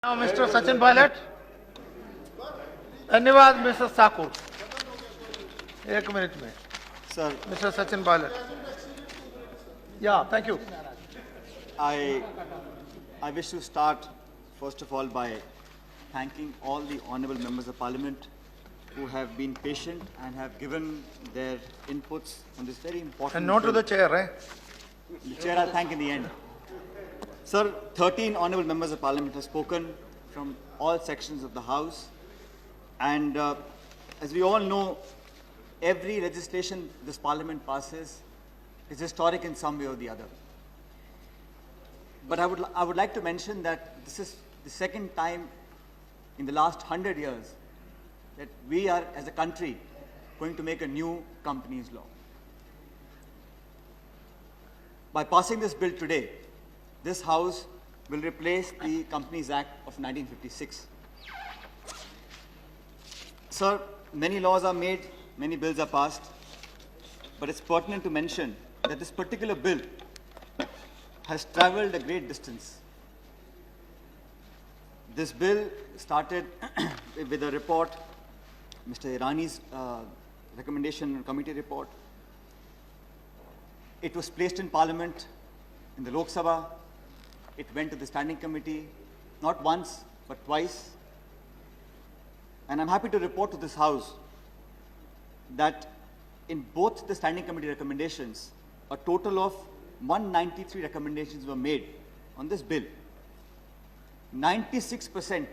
Now, Mr. Sachin Pilot. धन्यवाद mister साकू. एक minute में. Sir, Mr. Sachin Pilot. Yeah, thank you. I wish to start first of all by thanking all the honourable members of Parliament who have been patient and have given their inputs on this very important. And no to the chair, eh? The chair I'll thank in the end. Sir, 13 honourable members of Parliament have spoken from all sections of the House. And as we all know, every legislation this Parliament passes is historic in some way or the other. But I would like to mention that this is the second time in the last 100 years that we are, as a country, going to make a new companies law. By passing this bill today, this House will replace the Companies Act of 1956. Sir, many laws are made, many bills are passed, but it's pertinent to mention that this particular bill has travelled a great distance. This bill started with a report, Mr. Irani's recommendation committee report. It was placed in Parliament, in the Lok Sabha. It went to the Standing Committee, not once, but twice. And I'm happy to report to this House that in both the Standing Committee recommendations, a total of 193 recommendations were made on this bill. 96%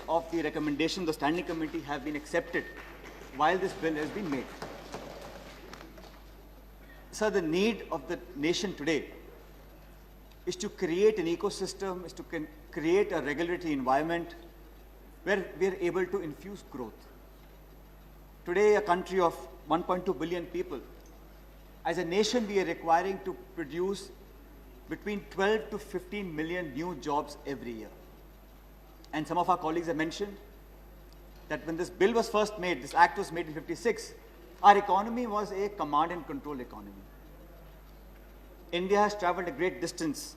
of the recommendations of the Standing Committee have been accepted while this bill has been made. Sir, the need of the nation today is to create an ecosystem, is to create a regulatory environment where we are able to infuse growth. Today, a country of 1.2 billion people, as a nation, we are requiring to produce between 12 to 15 million new jobs every year. And some of our colleagues have mentioned that when this bill was first made, this act was made in 56, our economy was a command and control economy. India has travelled a great distance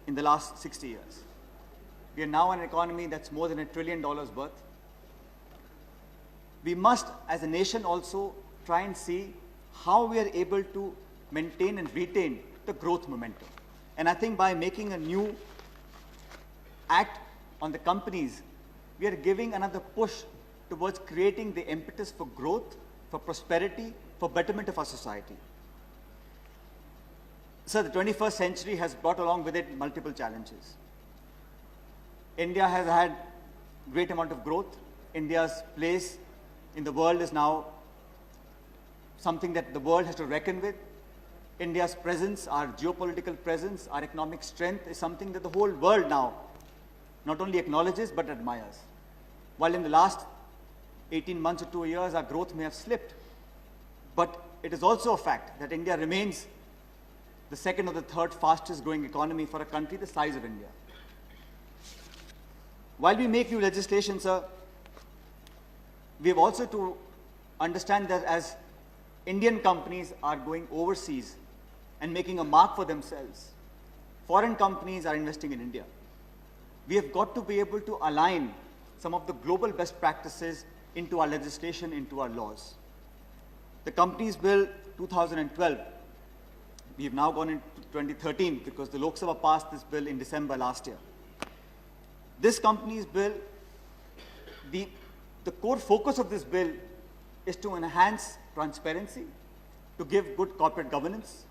in the last 60 years. We are now an economy that's more than $1 trillion worth. We must, as a nation, also try and see how we are able to maintain and retain the growth momentum. And I think by making a new act on the companies, we are giving another push towards creating the impetus for growth, for prosperity, for betterment of our society. So the 21st century has brought along with it multiple challenges. India has had great amount of growth. India's place in the world is now something that the world has to reckon with. India's presence, our geopolitical presence, our economic strength is something that the whole world now not only acknowledges but admires. While in the last 18 months or 2 years, our growth may have slipped, but it is also a fact that India remains the second or the third fastest growing economy for a country the size of India. While we make new legislation, sir, we have also to understand that as Indian companies are going overseas and making a mark for themselves, foreign companies are investing in India. We have got to be able to align some of the global best practices into our legislation, into our laws. The Companies Bill 2012, we have now gone into 2013 because the Lok Sabha passed this bill in December last year. This Companies Bill, the core focus of this bill is to enhance transparency, to give good corporate governance,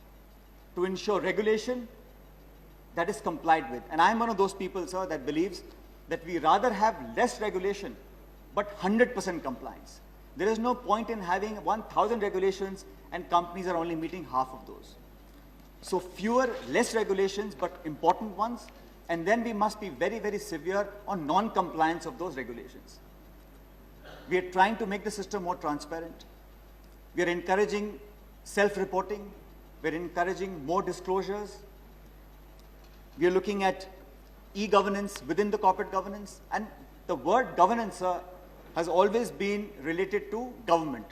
to ensure regulation that is complied with. And I'm one of those people, sir, that believes that we rather have less regulation, but 100% compliance. There is no point in having 1,000 regulations and companies are only meeting half of those. So fewer, less regulations, but important ones, and then we must be very, very severe on non-compliance of those regulations. We are trying to make the system more transparent. We are encouraging self-reporting. We are encouraging more disclosures. We are looking at e-governance within the corporate governance. And the word governance has always been related to government.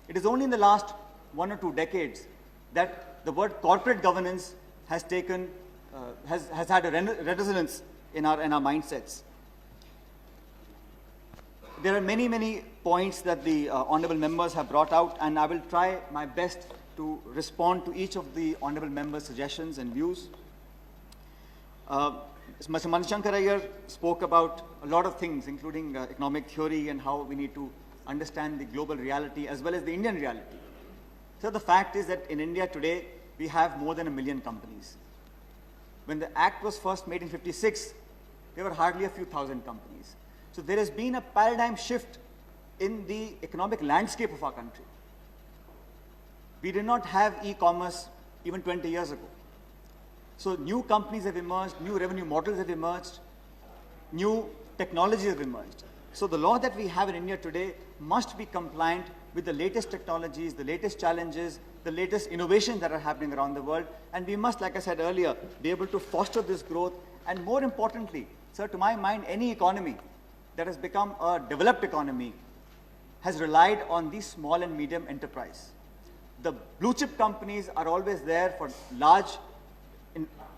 It is only in the last 1 or 2 decades that the word corporate governance has taken has had a resonance in our mindsets. There are many points that the honorable members have brought out, and I will try my best to respond to each of the honorable members' suggestions and views. Mr. Manishankar Iyer spoke about a lot of things, including economic theory and how we need to understand the global reality as well as the Indian reality. So the fact is that in India today, we have more than 1 million companies. When the Act was first made in '56, there were hardly a few thousand companies. So there has been a paradigm shift in the economic landscape of our country. We did not have e-commerce even 20 years ago. So new companies have emerged, new revenue models have emerged, new technologies have emerged. So the law that we have in India today must be compliant with the latest technologies, the latest challenges, the latest innovations that are happening around the world. And we must, like I said earlier, be able to foster this growth. And more importantly, sir, to my mind, any economy that has become a developed economy has relied on the small and medium enterprise. The blue chip companies are always there for large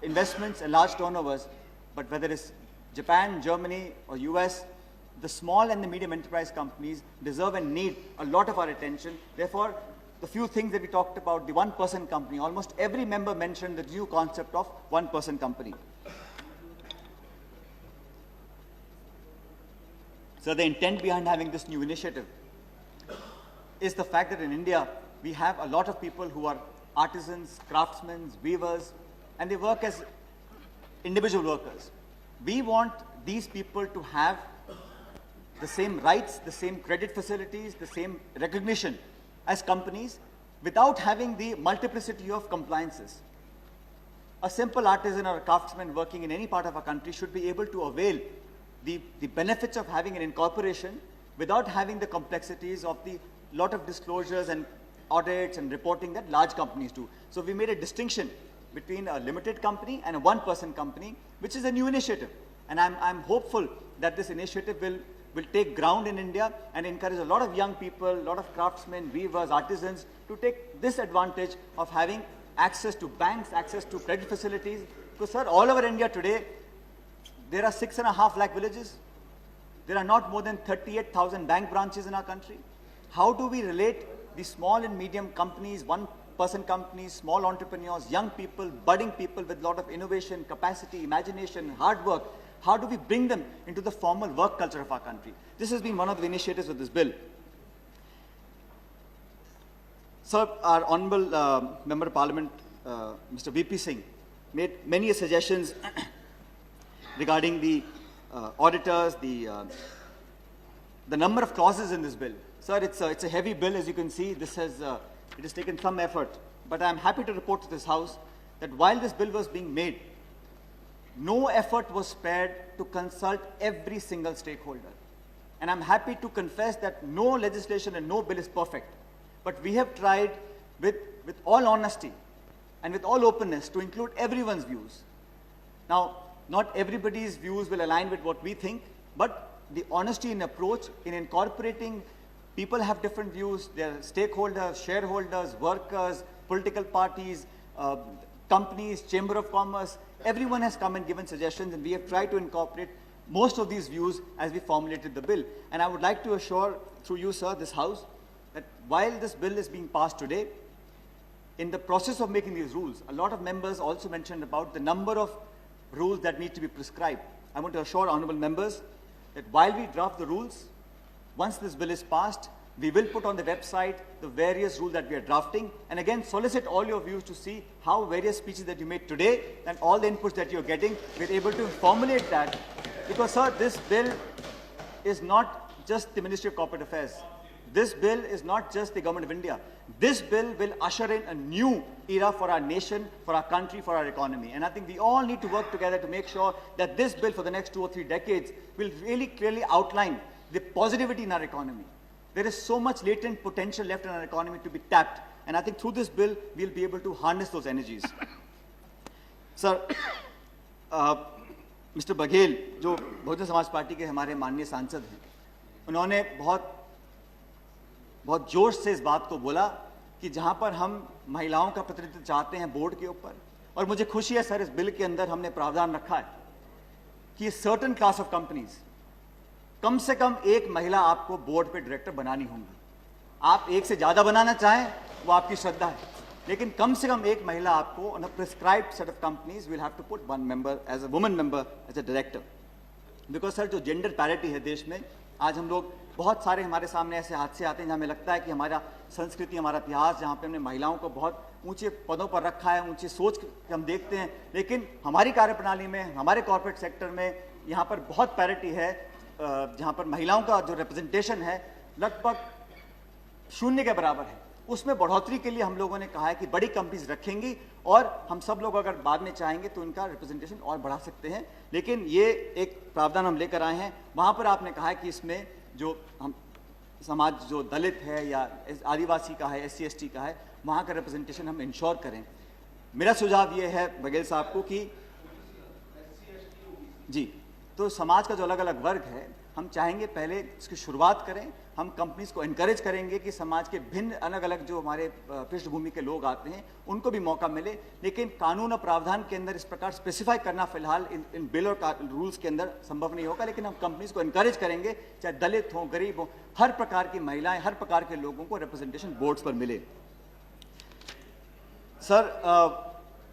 investments and large turnovers, but whether it's Japan, Germany, or US, the small and the medium enterprise companies deserve and need a lot of our attention. Therefore, the few things that we talked about, the one-person company, almost every member mentioned the new concept of one-person company. So the intent behind having this new initiative is the fact that in India, we have a lot of people who are artisans, craftsmen, weavers, and they work as individual workers. We want these people to have the same rights, the same credit facilities, the same recognition as companies without having the multiplicity of compliances. A simple artisan or a craftsman working in any part of our country should be able to avail the benefits of having an incorporation without having the complexities of the lot of disclosures and audits and reporting that large companies do. So we made a distinction between a limited company and a one-person company, which is a new initiative. And I'm hopeful that this initiative will take ground in India and encourage a lot of young people, a lot of craftsmen, weavers, artisans to take this advantage of having access to banks, access to credit facilities. Because, sir, all over India today, there are 6.5 lakh villages. There are not more than 38,000 bank branches in our country. How do we relate the small and medium companies, one-person companies, small entrepreneurs, young people, budding people with a lot of innovation, capacity, imagination, hard work? How do we bring them into the formal work culture of our country? This has been one of the initiatives of this bill. Sir, our Honorable Member of Parliament, Mr. VP Singh, made many suggestions regarding the auditors, the number of clauses in this bill. Sir, it's a heavy bill, as you can see. It has taken some effort. But I'm happy to report to this House that while this bill was being made, no effort was spared to consult every single stakeholder. And I'm happy to confess that no legislation and no bill is perfect. But we have tried with all honesty and with all openness to include everyone's views. Now, not everybody's views will align with what we think, but the honesty in approach in incorporating people have different views. They're stakeholders, shareholders, workers, political parties, companies, Chamber of Commerce. Everyone has come and given suggestions, and we have tried to incorporate most of these views as we formulated the bill. And I would like to assure, through you, sir, this House, that while this bill is being passed today, in the process of making these rules, a lot of members also mentioned about the number of rules that need to be prescribed. I want to assure honorable members that while we draft the rules, once this bill is passed, we will put on the website the various rules that we are drafting, and again solicit all your views to see how various speeches that you made today and all the inputs that you're getting, we're able to formulate that. Because, sir, this bill is not just the Ministry of Corporate Affairs. This bill is not just the Government of India. This bill will usher in a new era for our nation, for our country, for our economy. And I think we all need to work together to make sure that this bill for the next 2 or 3 decades will really clearly outline the positivity in our economy. There is so much latent potential left in our economy to be tapped. And I think through this bill, we'll be able to harness those energies. Sir, Mr. Baghel, जो Bahujan Samaj party के हमारे माननीय सांसद हैं, उन्होंने बहुत जोश से इस बात को बोला कि जहां पर हम महिलाओं का प्रतिनिधित्व चाहते हैं बोर्ड के ऊपर, और मुझे खुशी है सर, इस बिल के अंदर हमने प्रावधान रखा है कि सर्टेन क्लास ऑफ कंपनीज, कम से कम एक महिला आपको बोर्ड पे डायरेक्टर बनानी होंगी। आप एक से ज्यादा बनाना चाहें वो आपकी श्रद्धा है, लेकिन कम से कम एक महिला आपको on a prescribed set of companies will have to put one member as a woman member as a director. Because sir, जो जेंडर पैरिटी है देश में, आज हम लोग बहुत सारे हमारे सामने ऐसे हादसे आते हैं जहाँ हमें लगता है कि हमारा संस्कृति, हमारा इतिहास, जहाँ पे हमने महिलाओं को बहुत ऊंचे पदों पर रखा है, ऊंची सोच हम देखते हैं, लेकिन हमारी कार्यप्रणाली में, हमारे कॉर्पोरेट सेक्टर में यहाँ पर बहुत पैरिटी है, जहाँ पर महिलाओं का जो रिप्रेजेंटेशन है लगभग 0 के बराबर है। उसमें बढ़ोतरी के लिए हम लोगों ने कहा है कि बड़ी कंपनीज रखेंगी और हम सब लोग अगर बाद में चाहेंगे तो इनका रिप्रेजेंटेशन और बढ़ा सकते हैं, लेकिन ये एक प्रावधान हम लेकर आए हैं। वहाँ पर आपने कहा है कि इसमें जो हम समाज जो दलित है या आदिवासी का है, SC ST का है, वहाँ का रिप्रेजेंटेशन हम इंश्योर करें। मेरा सुझाव ये है बघेल साहब को कि जी, तो समाज का जो अलग अलग वर्ग है, हम चाहेंगे पहले इसकी शुरुआत करें। हम कंपनीज को एनकरेज करेंगे कि समाज के भिन्न अलग अलग जो हमारे पृष्ठभूमि के लोग आते हैं उनको भी मौका मिले, लेकिन कानून और प्रावधान के अंदर इस प्रकार स्पेसिफाई करना फिलहाल इन बिल और रूल्स के अंदर संभव नहीं होगा। लेकिन हम कंपनीज को एनकरेज करेंगे, चाहे दलित हो, गरीब हो, हर प्रकार की महिलाएं, हर प्रकार के लोगों को रिप्रेजेंटेशन बोर्ड्स पर मिले। Sir,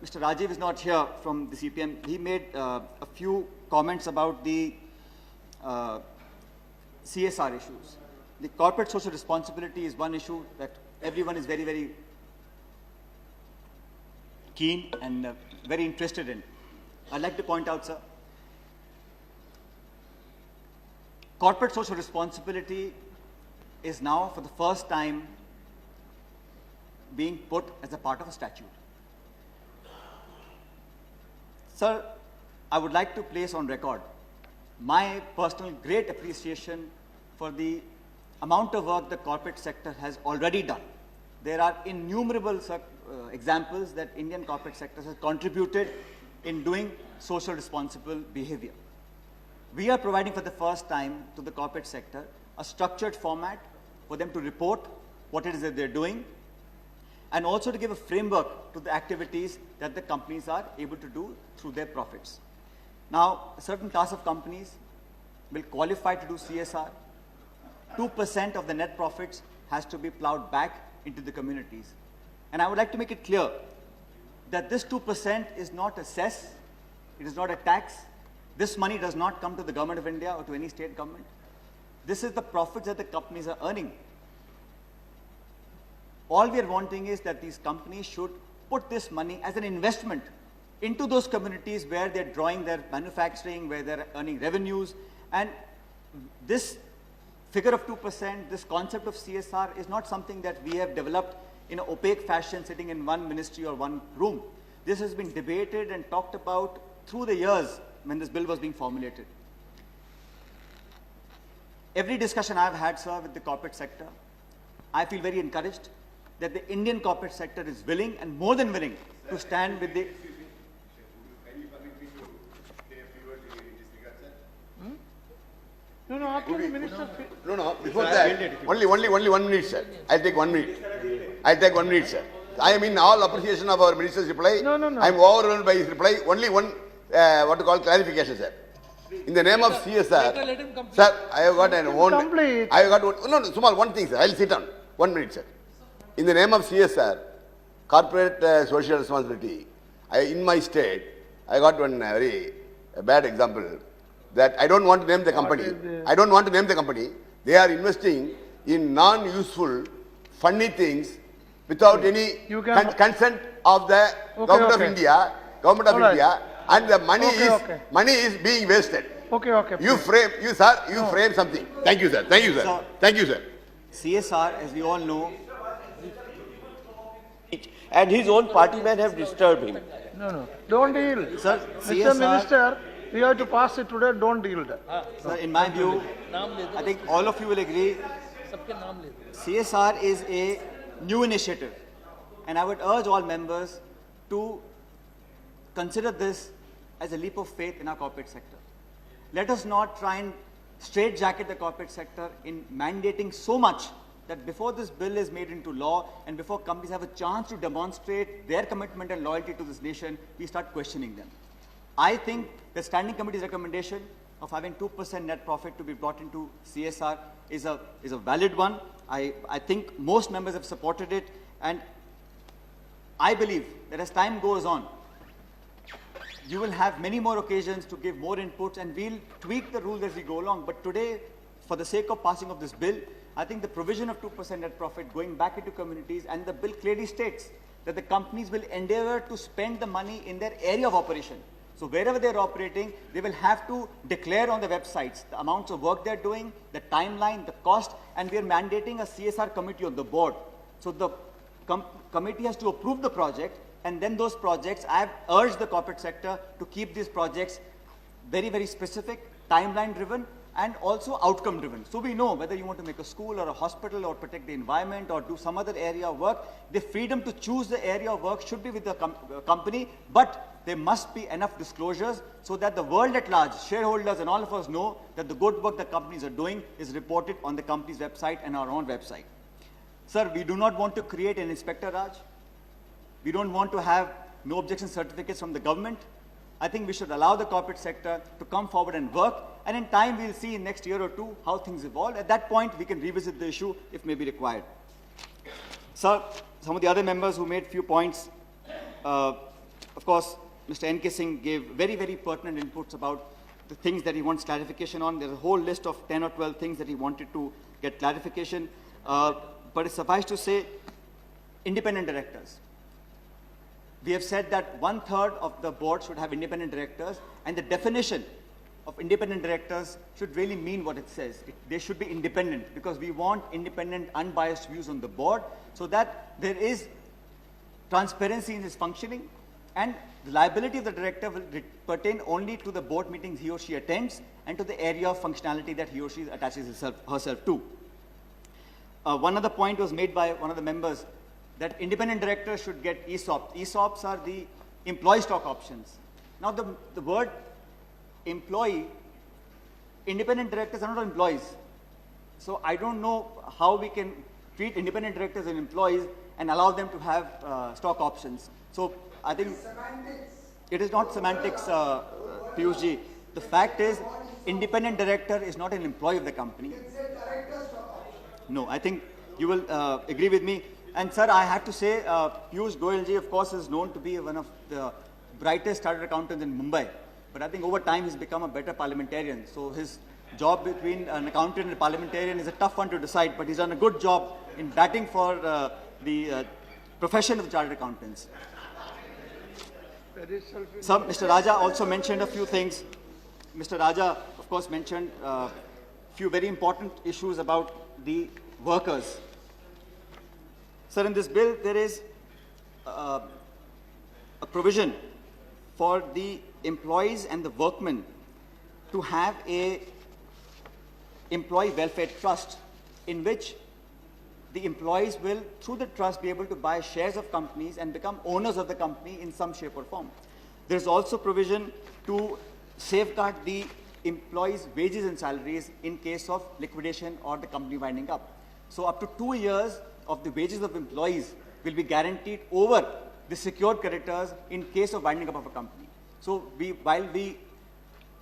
Mr. Rajiv is not here from the CPM. He made a few comments about the CSR issues. The corporate social responsibility is one issue that everyone is very, very keen and very interested in. I'd like to point out, sir, corporate social responsibility is now for the first time being put as a part of a statute. Sir, I would like to place on record my personal great appreciation for the amount of work the corporate sector has already done. There are innumerable examples that Indian corporate sector has contributed in doing social responsible behavior. We are providing for the first time to the corporate sector a structured format for them to report what it is that they're doing, and also to give a framework to the activities that the companies are able to do through their profits. Now, a certain class of companies will qualify to do CSR. 2% of the net profits has to be plowed back into the communities. And I would like to make it clear that this 2% is not a cess, it is not a tax. This money does not come to the government of India or to any state government. This is the profits that the companies are earning. All we are wanting is that these companies should put this money as an investment into those communities where they're drawing their manufacturing, where they're earning revenues. And this figure of 2%, this concept of CSR is not something that we have developed in an opaque fashion sitting in one ministry or one room. This has been debated and talked about through the years when this bill was being formulated. Every discussion I've had, sir, with the corporate sector, I feel very encouraged that the Indian corporate sector is willing and more than willing to stand with the... No, after the minister... No, before that, only 1 minute, sir. I'll take 1 minute. I'll take 1 minute, sir. I am in all appreciation of our minister's reply. No. I am overwhelmed by his reply. Only one, clarification, sir. In the name of CSR, sir, I have got an own... Complete. I have got one, no, small, one thing, sir. I'll sit down. 1 minute, sir. In the name of CSR, corporate social responsibility, in my state, I got one very bad example that I don't want to name the company. I don't want to name the company. They are investing in non-useful, funny things without any consent of the government of India, and the money is being wasted. Okay. You frame something. Thank you, sir. Thank you, sir. CSR, as we all know, and his own party men have disturbed him. No. Don't yield. Sir, Mr. Minister, we have to pass it today, don't yield. Sir, in my view, I think all of you will agree, CSR is a new initiative, and I would urge all members to consider this as a leap of faith in our corporate sector. Let us not try and straitjacket the corporate sector in mandating so much that before this bill is made into law and before companies have a chance to demonstrate their commitment and loyalty to this nation, we start questioning them. I think the Standing Committee's recommendation of having 2% net profit to be brought into CSR is a valid one. I think most members have supported it, and I believe that as time goes on, you will have many more occasions to give more inputs, and we'll tweak the rules as we go along. But today, for the sake of passing of this bill, I think the provision of 2% net profit going back into communities, and the bill clearly states that the companies will endeavor to spend the money in their area of operation. So wherever they're operating, they will have to declare on the websites the amounts of work they're doing, the timeline, the cost, and we are mandating a CSR committee on the board. So the committee has to approve the project, and then those projects, I have urged the corporate sector to keep these projects very, very specific, timeline driven, and also outcome driven. So we know whether you want to make a school or a hospital or protect the environment or do some other area of work, the freedom to choose the area of work should be with the company, but there must be enough disclosures so that the world at large, shareholders and all of us know that the good work that companies are doing is reported on the company's website and our own website. Sir, we do not want to create an Inspector Raj. We don't want to have no objection certificates from the government. I think we should allow the corporate sector to come forward and work, and in time we'll see in next year or two how things evolve. At that point, we can revisit the issue if may be required. Sir, some of the other members who made few points, of course, Mr. N.K. Singh gave very, very pertinent inputs about the things that he wants clarification on. There's a whole list of 10 or 12 things that he wanted to get clarification. But it's suffice to say, independent directors. We have said that 1/3 of the board should have independent directors, and the definition of independent directors should really mean what it says. They should be independent, because we want independent, unbiased views on the board so that there is transparency in his functioning, and the liability of the director will pertain only to the board meetings he or she attends and to the area of functionality that he or she attaches herself to. One other point was made by one of the members that independent directors should get ESOP. ESOPs are the employee stock options. Now the word employee, independent directors are not employees. So I don't know how we can treat independent directors as employees and allow them to have stock options. So I think it is not semantics, Piyush ji. The fact is, independent director is not an employee of the company. No, I think you will agree with me. And sir, I have to say, Piyush Goyal ji, of course, is known to be one of the brightest chartered accountants in Mumbai. But I think over time he's become a better parliamentarian. So his job between an accountant and a parliamentarian is a tough one to decide, but he's done a good job in batting for the profession of chartered accountants. So Mr. Raja also mentioned a few things. Mr. Raja, of course, mentioned a few very important issues about the workers. Sir, in this bill, there is a provision for the employees and the workmen to have a employee welfare trust in which the employees will, through the trust, be able to buy shares of companies and become owners of the company in some shape or form. There is also provision to safeguard the employees' wages and salaries in case of liquidation or the company winding up. So up to 2 years of the wages of employees will be guaranteed over the secured creditors in case of winding up of a company. So while we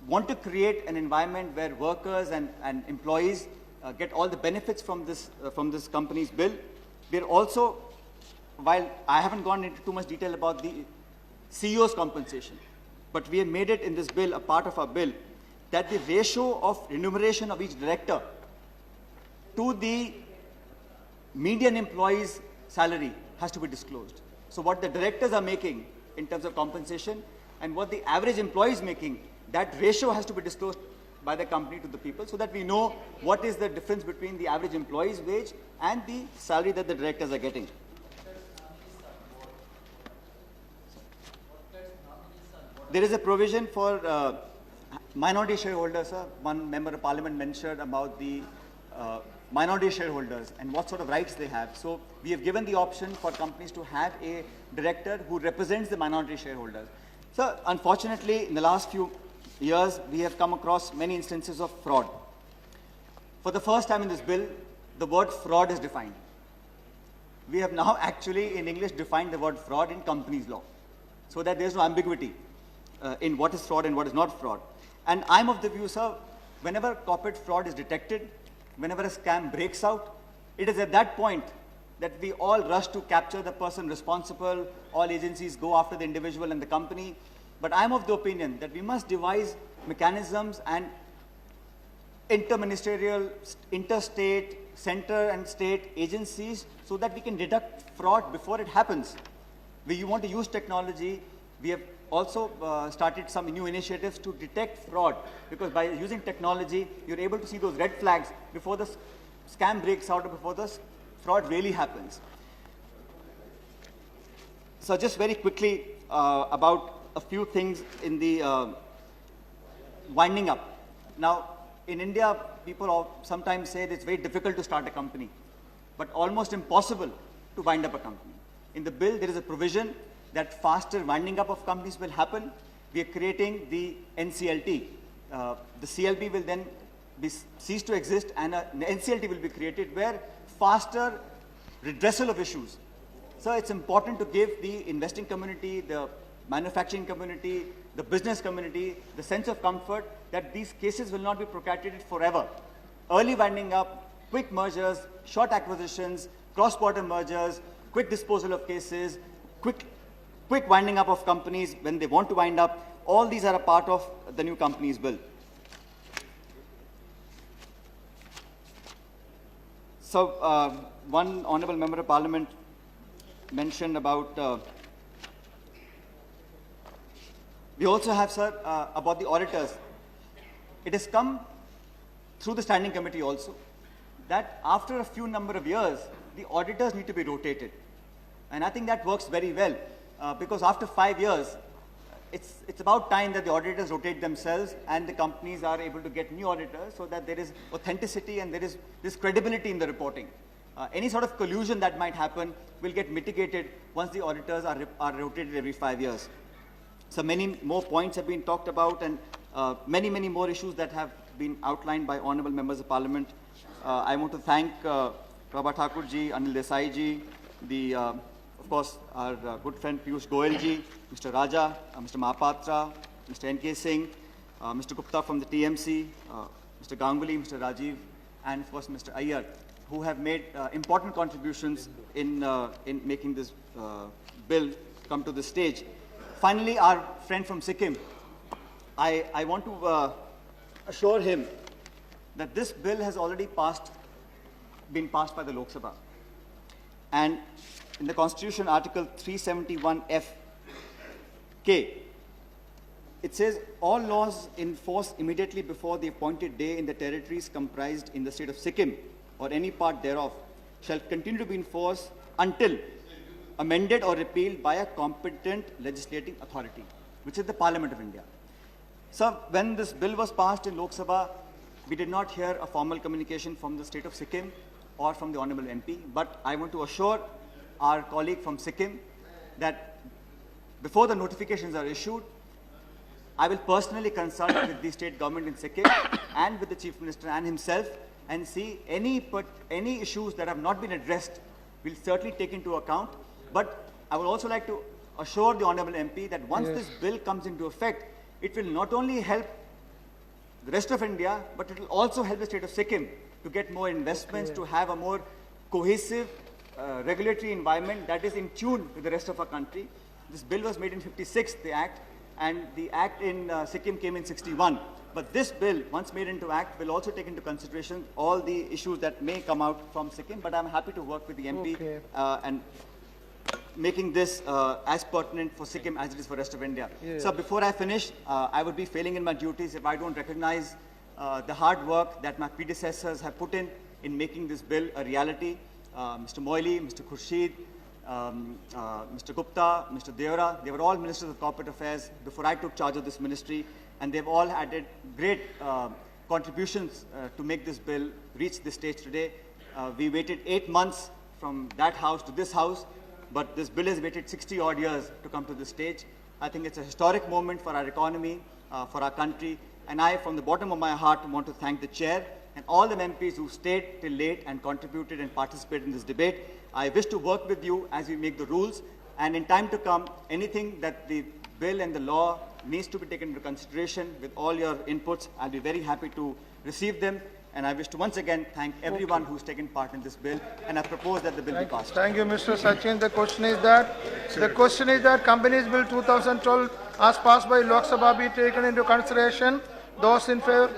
want to create an environment where workers and employees get all the benefits from this company's bill, we're also, while I haven't gone into too much detail about the CEO's compensation, but we have made it in this bill a part of our bill that the ratio of remuneration of each director to the median employee's salary has to be disclosed. So what the directors are making in terms of compensation and what the average employee is making, that ratio has to be disclosed by the company to the people so that we know what is the difference between the average employee's wage and the salary that the directors are getting. There is a provision for minority shareholders. One member of parliament mentioned about the minority shareholders and what sort of rights they have. So we have given the option for companies to have a director who represents the minority shareholders. So unfortunately, in the last few years, we have come across many instances of fraud. For the first time in this bill, the word fraud is defined. We have now actually in English defined the word fraud in companies law, so that there's no ambiguity in what is fraud and what is not fraud. And I'm of the view, sir, whenever corporate fraud is detected, whenever a scam breaks out, it is at that point that we all rush to capture the person responsible, all agencies go after the individual and the company. But I'm of the opinion that we must devise mechanisms and interministerial, interstate, center and state agencies so that we can detect fraud before it happens. We want to use technology. We have also started some new initiatives to detect fraud, because by using technology, you're able to see those red flags before the scam breaks out or before the fraud really happens. So just very quickly about a few things in the winding up. Now, in India, people sometimes say that it's very difficult to start a company, but almost impossible to wind up a company. In the bill, there is a provision that faster winding up of companies will happen. We are creating the NCLT. The CLB will then cease to exist, and an NCLT will be created where faster redressal of issues. So it's important to give the investing community, the manufacturing community, the business community, the sense of comfort that these cases will not be procrastinated forever. Early winding up, quick mergers, short acquisitions, cross-border mergers, quick disposal of cases, quick winding up of companies when they want to wind up, all these are a part of the new companies bill. So one honorable member of parliament mentioned about, we also have, sir, about the auditors. It has come through the standing committee also that after a few number of years, the auditors need to be rotated. And I think that works very well because after 5 years, it's about time that the auditors rotate themselves and the companies are able to get new auditors so that there is authenticity and there is this credibility in the reporting. Any sort of collusion that might happen will get mitigated once the auditors are rotated every 5 years. So many more points have been talked about and many more issues that have been outlined by honorable members of parliament. I want to thank Prabha Thakur ji, Anil Desai ji, of course, our good friend Piyush Goyal ji, Mr. Raja, Mr. Mahapatra, Mr. N.K. Singh, Mr. Gupta from the TMC, Mr. Ganguly, Mr. Rajiv, and of course Mr. Iyer, who have made important contributions in making this bill come to the stage. Finally, our friend from Sikkim, I want to assure him that this bill has already been passed by the Lok Sabha. And in the Constitution, Article 371F(k), it says, all laws in force immediately before the appointed day in the territories comprised in the state of Sikkim or any part thereof shall continue to be in force until amended or repealed by a competent legislating authority, which is the Parliament of India. So when this bill was passed in Lok Sabha, we did not hear a formal communication from the state of Sikkim or from the Honorable MP, but I want to assure our colleague from Sikkim that before the notifications are issued, I will personally consult with the state government in Sikkim and with the Chief Minister and himself and see any issues that have not been addressed, we'll certainly take into account. But I would also like to assure the Honorable MP that once this bill comes into effect, it will not only help the rest of India, but it will also help the state of Sikkim to get more investments, to have a more cohesive regulatory environment that is in tune with the rest of our country. This bill was made in '56, the Act, and the Act in Sikkim came in '61. But this bill, once made into Act, will also take into consideration all the issues that may come out from Sikkim. But I'm happy to work with the MP and making this as pertinent for Sikkim as it is for the rest of India. So before I finish, I would be failing in my duties if I don't recognize the hard work that my predecessors have put in making this bill a reality. Mr. Moily, Mr. Khurshid, Mr. Gupta, Mr. Deora, they were all ministers of corporate affairs before I took charge of this ministry, and they've all added great contributions to make this bill reach this stage today. We waited 8 months from that house to this house, but this bill has waited 60 odd years to come to this stage. I think it's a historic moment for our economy, for our country, and I, from the bottom of my heart, want to thank the chair and all the MPs who stayed till late and contributed and participated in this debate. I wish to work with you as we make the rules, and in time to come, anything that the bill and the law needs to be taken into consideration with all your inputs, I'll be very happy to receive them. And I wish to once again thank everyone who's taken part in this bill, and I propose that the bill be passed. Thank you, Mr. Sachin. The question is that Companies Bill 2012 as passed by Lok Sabha be taken into consideration. Those in favor,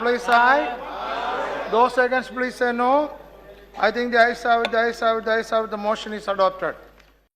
please say aye. Those against, please say no. I think the ayes have it, the ayes have it, the ayes have it. The motion is adopted.